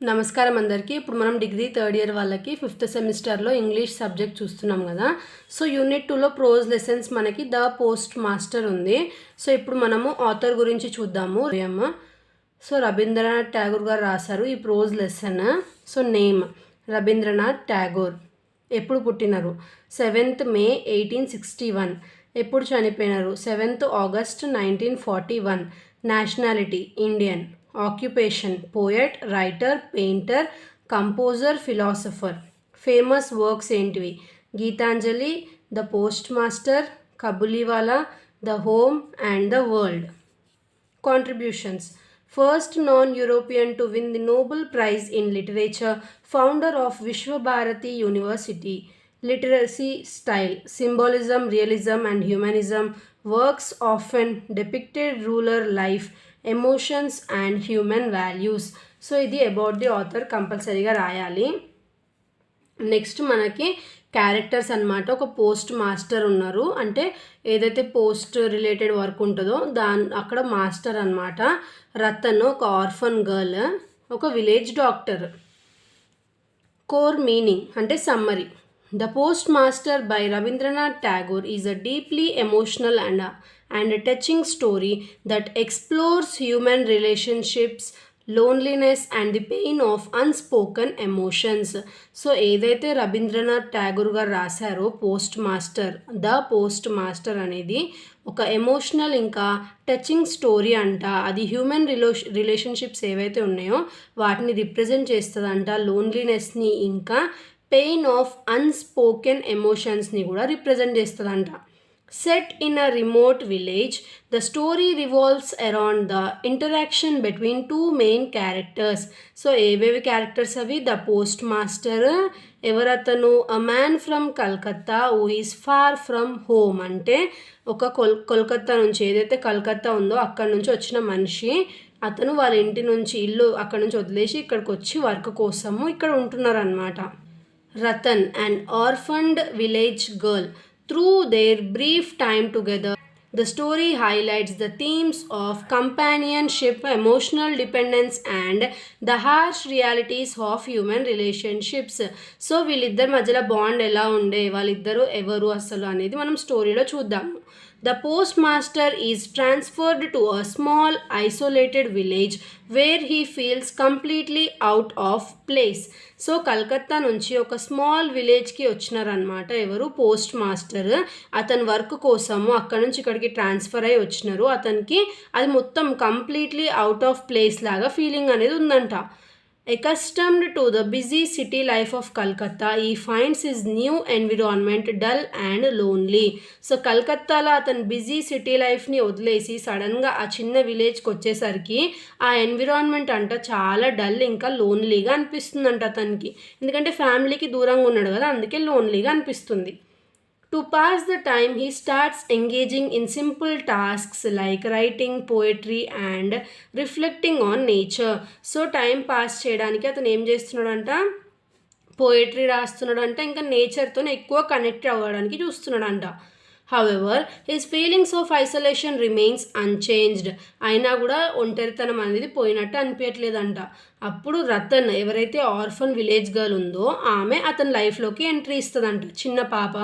నమస్కారం అందరికీ. ఇప్పుడు మనం డిగ్రీ థర్డ్ ఇయర్ వాళ్ళకి 5th సెమిస్టర్లో ఇంగ్లీష్ సబ్జెక్ట్ చూస్తున్నాం కదా. సో యూనిట్ 2లో ప్రోజ్ లెసన్స్ మనకి ద పోస్ట్ మాస్టర్ ఉంది. సో ఇప్పుడు మనము ఆథర్ గురించి చూద్దాము. సో రవీంద్రనాథ్ ఠాగూర్ గారు రాశారు ఈ prose lesson. So name Rabindranath Tagore. ఎప్పుడు పుట్టినారు? 7th May 1861. ఎప్పుడు చనిపోయినారు? 7th August 1941. Nationality Indian. Occupation poet, writer, painter, composer, philosopher. Famous works ఏంటివి? Gitanjali, The Postmaster, Kabuliwala, The Home and the World. Contributions. First non-European to win the Nobel Prize in Literature, founder of Vishwa Bharati University. Literacy style, symbolism, realism and humanism. Works often depicted rural life, emotions and human values. So ఇది about the author కంపల్సరీగా రాయాలి. Next మనకి characters అన్నమాట. ఒక post master ఉన్నారు, అంటే ఏదైతే post related work ఉంటుందో అక్కడ మాస్టర్ అన్నమాట. రతన్ ఒక ఆర్ఫన్ గర్ల్, ఒక విలేజ్ డాక్టర్. కోర్ మీనింగ్ అంటే summary. The Postmaster by Rabindranath Tagore is a deeply emotional and a touching story that explores human relationships, loneliness and the pain of unspoken emotions. So ఏదైతే రవీంద్రనాథ్ ఠాగూర్ గారు రాశారో the post master అనేది ఒక emotional ఇంకా touching story అంట. అది human relationships ఏవైతే ఉన్నాయో వాటిని రిప్రజెంట్ చేస్తుందంట. లోన్లీనెస్ని ఇంకా పెయిన్ ఆఫ్ అన్స్పోకెన్ ఎమోషన్స్ని కూడా రిప్రజెంట్ చేస్తుందంట. Set in a remote village, the story revolves around the interaction between two main characters. So ఏవేవి క్యారెక్టర్స్ అవి? ద పోస్ట్ మాస్టర్, ఎవరతను? A man from Calcutta who is far from home. అంటే ఒక కోల్కత్తా నుంచి, ఏదైతే కల్కత్తా ఉందో అక్కడ నుంచి వచ్చిన మనిషి. అతను వాళ్ళ ఇంటి నుంచి, ఇల్లు అక్కడ నుంచి వదిలేసి ఇక్కడికి వచ్చి వర్క్ కోసము ఇక్కడ ఉంటున్నారనమాట. Ratan, an orphaned village girl. Through their brief time together, the story highlights the themes of companionship, emotional dependence and the harsh realities of human relationships. So వీళ్ళిద్దరి మధ్యలో బాండ్ ఎలా ఉండే, వాళ్ళిద్దరు ఎవరు అసలు అనేది మనం స్టోరీలో చూద్దాము. The postmaster is transferred to a small isolated village where he feels completely out of place. So Calcutta నుంచి ఒక స్మాల్ విలేజ్కి వచ్చినారనమాట. ఎవరు? Post master. అతని వర్క్ కోసము అక్కడ నుంచి ఇక్కడికి ట్రాన్స్ఫర్ అయ్యి వచ్చినారు. అతనికి అది మొత్తం కంప్లీట్లీ అవుట్ ఆఫ్ ప్లేస్ లాగా ఫీలింగ్ అనేది ఉందంట. Accustomed to the busy city life of Calcutta, he finds his new environment dull and lonely. So కలకత్తాలో అతను బిజీ సిటీ లైఫ్ని వదిలేసి సడన్గా ఆ చిన్న విలేజ్కి వచ్చేసరికి ఆ ఎన్విరాన్మెంట్ అంట చాలా డల్ ఇంకా లోన్లీగా అనిపిస్తుందంట అతనికి. ఎందుకంటే ఫ్యామిలీకి దూరంగా ఉన్నాడు కదా, అందుకే లోన్లీగా అనిపిస్తుంది. To pass the time, he starts engaging in simple tasks like writing poetry and reflecting on nature. So time pass చేయడానికి అతను ఏం చేస్తున్నాడంట? పోయట్రీ రాస్తున్నాడంట, ఇంకా నేచర్తో ఎక్కువ కనెక్ట్ అవ్వడానికి చూస్తున్నాడంట. However, his feelings of isolation remains unchanged. అయినా కూడా ఒంటరితనం అనేది పోయినట్టు అనిపించట్లేదంట. అప్పుడు రతన్, ఎవరైతే ఆర్ఫన్ విలేజ్ గర్ల్ ఉందో ఆమె అతని లైఫ్లోకి ఎంట్రీ ఇస్తుందంట, చిన్న పాప.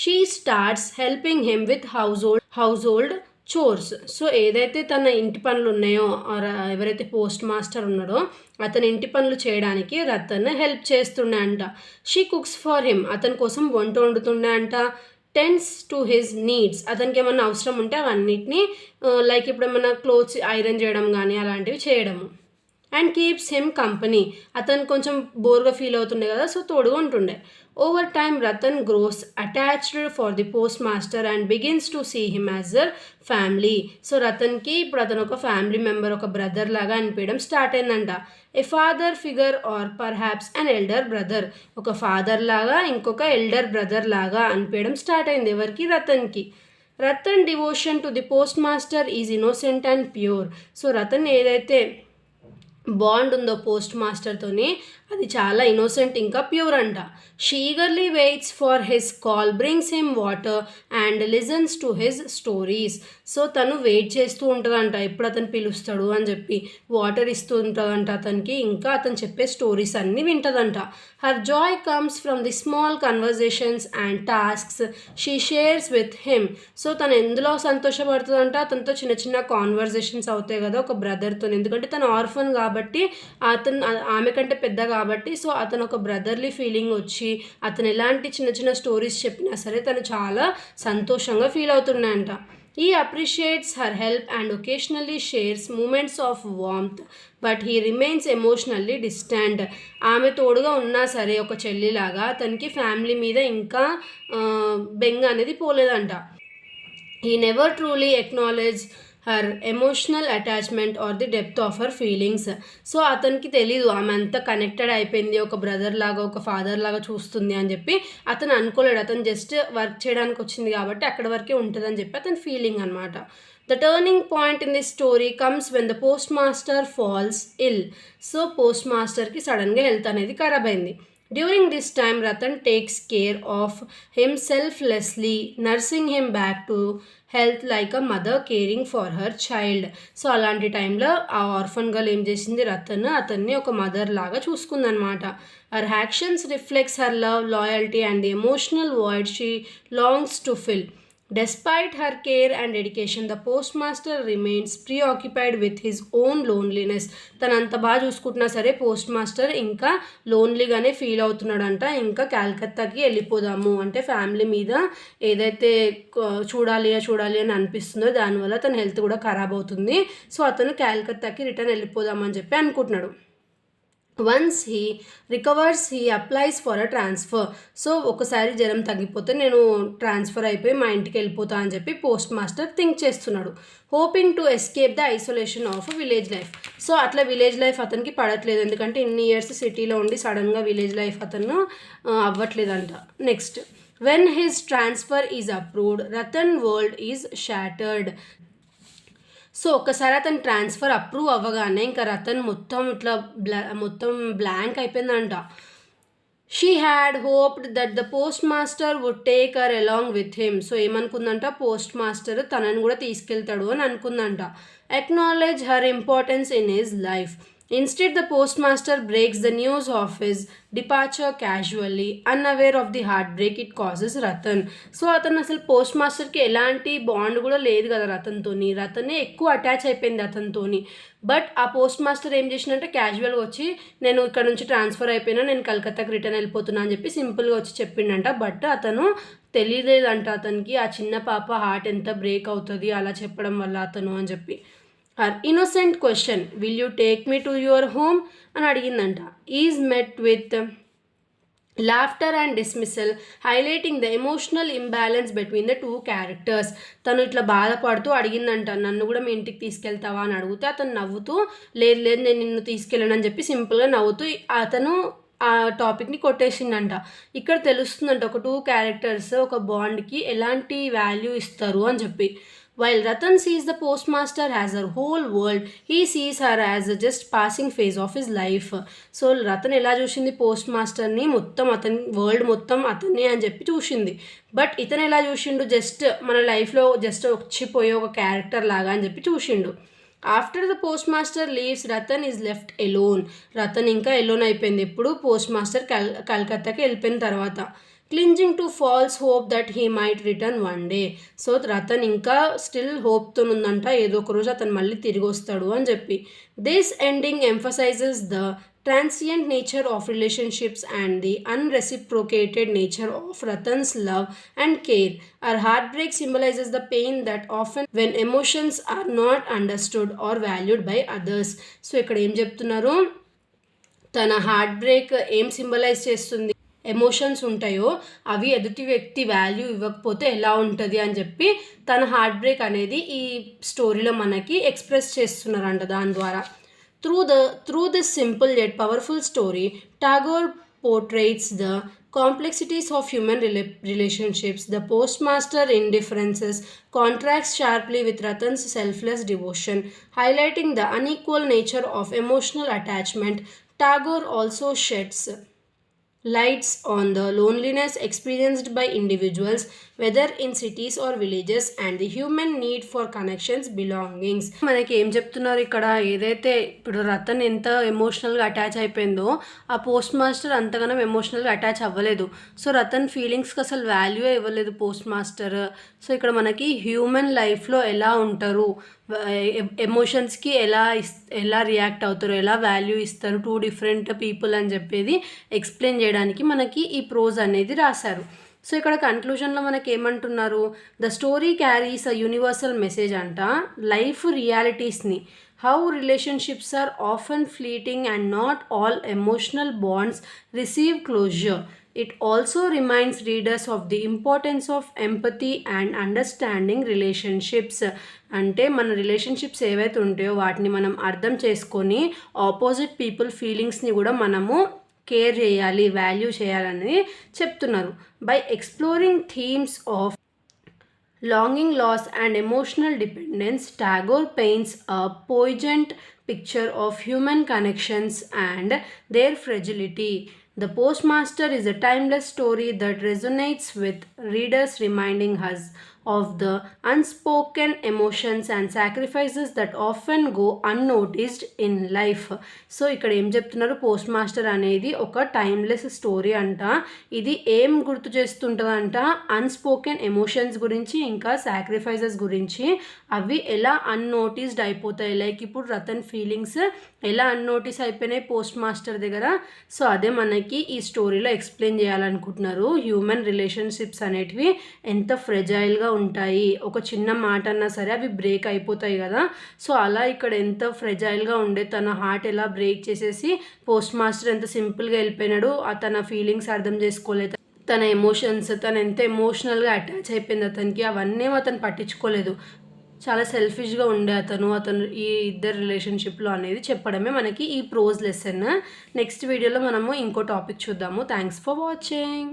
She starts helping him with house hold chores. So ఏదైతే తన ఇంటి పనులు ఉన్నాయో, ఎవరైతే పోస్ట్ మాస్టర్ ఉన్నాడో అతని ఇంటి పనులు చేయడానికి రతన్ హెల్ప్ చేస్తుండే అంట. షీ కుక్స్ ఫర్ హిమ్, అతని కోసం వంట వండుతుండే అంట. టెన్స్ టు హిజ్ నీడ్స్, అతనికి ఏమన్నా అవసరం ఉంటే అవన్నిటిని లైక్ ఇప్పుడు ఏమన్నా క్లోత్స్ ఐరన్ చేయడం కానీ అలాంటివి చేయడము. అండ్ కీప్స్ హిమ్ కంపెనీ, అతను కొంచెం బోర్గా ఫీల్ అవుతుండే కదా, సో తోడుగా ఉంటుండే. Over time Ratan grows attached for the post master and begins to see him as a family. So రతన్కి ఇప్పుడు అతను ఒక ఫ్యామిలీ మెంబర్, ఒక బ్రదర్ లాగా అనిపించడం స్టార్ట్ అయిందంట. A father figure or perhaps an elder brother, ఒక ఫాదర్ లాగా ఇంకొక ఎల్డర్ బ్రదర్ లాగా అనిపించడం స్టార్ట్ అయింది ఎవరికి? రతన్కి. Ratan devotion to the post master is innocent and pure. So Ratan ఏదైతే బాండ్ ఉందో పోస్ట్ మాస్టర్తోని అది చాలా ఇన్నోసెంట్ ఇంకా ప్యూర్ అంట. She eagerly weights for his call, brings him water and listens to his stories. So తను వెయిట్ చేస్తూ ఉంటుందంట ఎప్పుడు అతను పిలుస్తాడు అని చెప్పి, వాటర్ ఇస్తూ ఉంటుందంట అతనికి, ఇంకా అతను చెప్పే స్టోరీస్ అన్నీ వింటదంట. Her joy comes from the small conversations and tasks she shares with him. So తను ఎందులో సంతోషపడుతుందంట, అతనితో చిన్న చిన్న కాన్వర్జేషన్స్ అవుతాయి కదా ఒక బ్రదర్తో, ఎందుకంటే తను ఆర్ఫన్ కాబట్టి, ఆమె కంటే పెద్ద కాబట్టి, సో అతను ఒక బ్రదర్లీ ఫీలింగ్ వచ్చి అతను ఎలాంటి చిన్న చిన్న స్టోరీస్ చెప్పినా సరే తను చాలా సంతోషంగా feel అవుతున్నాయంట. He appreciates her help and occasionally shares moments of warmth, but he remains emotionally distant. ఆమె తోడుగా ఉన్నా సరే ఒక చెల్లిలాగా తనకి ఫ్యామిలీ మీద ఇంకా బెంగ అనేది పోలేదంట. He never truly acknowledged her emotional attachment or the depth of her feelings. So అతనికి తెలీదు ఆమె అంతా కనెక్టెడ్ అయిపోయింది, ఒక బ్రదర్ లాగా ఒక ఫాదర్ లాగా చూస్తుంది అని చెప్పి అతను అనుకోలేడు. అతను జస్ట్ వర్క్ చేయడానికి వచ్చింది కాబట్టి అక్కడ వరకే ఉంటుందని చెప్పి అతని ఫీలింగ్ అనమాట. The turning point in this story comes when the post master falls ill. So పోస్ట్ మాస్టర్కి సడన్గా హెల్త్ అనేది ఖరాబ్ అయింది. During this time, Ratan takes care of him selflessly, nursing him back to health like a mother caring for her child. So అలాంటి టైంలో ఆ orphan girl ఏం చేసింది, రతన్ అతన్ని ఒక మదర్ లాగా చూసుకుందనమాట. Her actions reflects her love, loyalty and the emotional void she longs to fill. Despite her care and dedication, the postmaster remains preoccupied with his own loneliness. తనంత బాగా చూసుకుంటున్నా సరే పోస్ట్ మాస్టర్ ఇంకా లోన్లీగానే ఫీల్ అవుతున్నాడంట. ఇంకా క్యాల్కత్తాకి వెళ్ళిపోదాము అంటే family మీద ఏదైతే చూడాలి అని అనిపిస్తుందో దానివల్ల తన హెల్త్ కూడా ఖరాబ్ అవుతుంది. సో అతను క్యాల్కత్తాకి రిటర్న్ వెళ్ళిపోదామని చెప్పి అనుకుంటున్నాడు. Once he recovers he applies for a transfer. So ఒకసారి జ్వరం తగ్గిపోతే నేను ట్రాన్స్ఫర్ అయిపోయి మా ఇంటికి వెళ్ళిపోతా అని చెప్పి పోస్ట్ మాస్టర్ థింక్ చేస్తున్నాడు. Hoping to escape the isolation of village life. So అట్లా విలేజ్ లైఫ్ అతనికి పడట్లేదు, ఎందుకంటే ఇన్ని ఇయర్స్ సిటీలో ఉండి సడన్గా విలేజ్ లైఫ్ అతను అవ్వట్లేదంట. Next, when his transfer is approved, Ratan world is shattered. So ఒకసారి అతను ట్రాన్స్ఫర్ అప్రూవ్ అవ్వగానే ఇంకా రతన్ మొత్తం ఇట్లా మొత్తం బ్లాంక్ అయిపోయిందంట. She had hoped that the post master would take her along with him. So ఏమనుకుందంట, పోస్ట్ మాస్టర్ తనని కూడా తీసుకెళ్తాడు అని అనుకుందంట. Acknowledge her importance in his life. Instead, the postmaster breaks the news of his departure casually, unaware of the heartbreak it causes Ratan. So అతను అసలు post మాస్టర్కి ఎలాంటి బాండ్ కూడా లేదు కదా రతన్తోని, రతనే ఎక్కువ అటాచ్ అయిపోయింది అతనితోని. బట్ ఆ పోస్ట్ మాస్టర్ ఏం చేసినంటే క్యాజువల్గా వచ్చి నేను ఇక్కడ నుంచి ట్రాన్స్ఫర్ అయిపోయినా, నేను కలకత్తాకి రిటర్న్ వెళ్ళిపోతున్నా అని చెప్పి సింపుల్గా వచ్చి చెప్పిండంట. బట్ అతను తెలియలేదంట అతనికి ఆ చిన్న పాప హార్ట్ ఎంత బ్రేక్ అవుతుంది అలా చెప్పడం వల్ల అతను అని చెప్పి. Her innocent question, will you take me to your home అని అడిగిందంట. Is met with laughter and dismissal, highlighting the emotional imbalance between the two characters. తను ఇట్లా బాధపడుతూ అడిగిందంట, నన్ను కూడా మీ ఇంటికి తీసుకెళ్తావా అని అడిగితే అతను నవ్వుతూ లేదు నేను నిన్ను తీసుకెళ్ళను అని చెప్పి సింపుల్గా నవ్వుతూ అతను ఆ టాపిక్ని కొట్టేసిందంట. ఇక్కడ తెలుస్తుందంట ఒక టూ క్యారెక్టర్స్ ఒక బాండ్కి ఎలాంటి వాల్యూ ఇస్తారు అని చెప్పి. While Ratan sees the postmaster as her whole world, he sees her as a just passing phase of his life. So Ratan ఎలా చూసింది పోస్ట్ మాస్టర్ని, మొత్తం అతని వరల్డ్ మొత్తం అతన్ని అని చెప్పి చూసింది. బట్ ఇతను ఎలా చూసిండు, జస్ట్ మన లైఫ్లో జస్ట్ వచ్చిపోయే ఒక క్యారెక్టర్ లాగా అని చెప్పి చూసిండు. After the post master leaves, Ratan is left alone. Ratan ఇంకా ఎలోన్ అయిపోయింది ఎప్పుడు పోస్ట్ మాస్టర్ కలకత్తాకి వెళ్ళిపోయిన తర్వాత. Clinging to false hope that he might return one day. So Ratan ఇంకా స్టిల్ హోప్తో ఉందంట ఏదో ఒక రోజు అతను మళ్ళీ తిరిగి వస్తాడు అని చెప్పి. This ending emphasises the transient nature of relationships and the unreciprocated nature of Ratan's love and care. Our heartbreak symbolizes the pain that often when emotions are not understood or valued by others. So ఇక్కడ ఏం చెప్తున్నారు, తన heart break ఏం symbolise చేస్తుంది, emotions ఉంటాయో అవి ఎదుటి వ్యక్తి వాల్యూ ఇవ్వకపోతే ఎలా ఉంటుంది అని చెప్పి తన హార్ట్ బ్రేక్ అనేది ఈ స్టోరీలో మనకి ఎక్స్ప్రెస్ చేస్తున్నారంట దాని ద్వారా. Through this simple yet powerful story, Tagore portrays the complexities of human relationships. The postmaster indifferences contrasts sharply with Ratan's selfless devotion, highlighting the unequal nature of emotional attachment. Tagore also sheds lights on the loneliness experienced by individuals, whether in cities or villages, and the human need for connections, belongings. మనకి ఏం చెప్తున్నారు ఇక్కడ, ఏదైతే ఇప్పుడు రతన్ ఎంత ఎమోషనల్గా attach అయిపోయిందో ఆ పోస్ట్ మాస్టర్ అంతగానం ఎమోషనల్గా అటాచ్ అవ్వలేదు. సో రతన్ ఫీలింగ్స్కి అసలు వాల్యూ ఇవ్వలేదు పోస్ట్ మాస్టర్. సో ఇక్కడ మనకి హ్యూమన్ లైఫ్లో ఎలా ఉంటారు, ఎమోషన్స్కి ఎలా రియాక్ట్ అవుతారు, ఎలా వాల్యూ ఇస్తారు, 2 డిఫరెంట్ పీపుల్ అని చెప్పేది ఎక్స్ప్లెయిన్ చేయడానికి మనకి ఈ ప్రోజ్ అనేది రాశారు. సో ఇక్కడ కన్క్లూజన్లో మనకి ఏమంటున్నారు, the story carries a universal message అంట, లైఫ్ రియాలిటీస్ని, how relationships are often fleeting and not all emotional bonds receive closure. It also reminds readers of the importance of empathy and understanding relationships. అంటే మన relationships ఏవైతే ఉంటాయో వాటిని మనం అర్థం చేసుకొని ఆపోజిట్ పీపుల్ ఫీలింగ్స్ని కూడా మనము కేర్ చేయాలి, వాల్యూ చేయాలని చెప్తున్నారు. By exploring themes of longing, loss and emotional dependence, Tagore paints a poignant picture of human connections and their fragility. The Postmaster is a timeless story that resonates with readers, reminding us of the unspoken emotions and sacrifices that often go unnoticed in life. So ఇక్కడ ఏం చెప్తున్నారు, post master అనేది ఒక timeless story అంట. ఇది ఏం గుర్తు చేస్తుంటుందంట, unspoken emotions గురించి ఇంకా సాక్రిఫైసెస్ గురించి. అవి ఎలా అన్నోటిస్డ్ అయిపోతాయి, లైక్ ఇప్పుడు రతన్ ఫీలింగ్స్ ఎలా అన్నోటీస్ అయిపోయినాయి పోస్ట్ మాస్టర్ దగ్గర. సో అదే మనకి ఈ స్టోరీలో ఎక్స్ప్లెయిన్ చేయాలనుకుంటున్నారు. హ్యూమన్ రిలేషన్షిప్స్ అనేటివి ఎంత ఫ్రెజైల్గా ఉంటాయి, ఒక చిన్న మాట అన్నా సరే అవి బ్రేక్ అయిపోతాయి కదా. సో అలా ఇక్కడ ఎంత ఫ్రెజైల్గా ఉండే తన హార్ట్ ఎలా బ్రేక్ చేసేసి పోస్ట్ మాస్టర్ ఎంత సింపుల్గా వెళ్ళిపోయినాడు, తన ఫీలింగ్స్ అర్థం చేసుకోలేదు, తన ఎమోషన్స్, తను ఎంత ఎమోషనల్గా అటాచ్ అయిపోయింది అతనికి, అవన్నీ అతను పట్టించుకోలేదు. చాలా సెల్ఫిష్గా ఉండే అతను ఈ ఇద్దరు రిలేషన్షిప్లో అనేది చెప్పడమే మనకి ఈ ప్రోజ్ లెసన్. నెక్స్ట్ వీడియోలో మనము ఇంకో టాపిక్ చూద్దాము. Thanks for watching.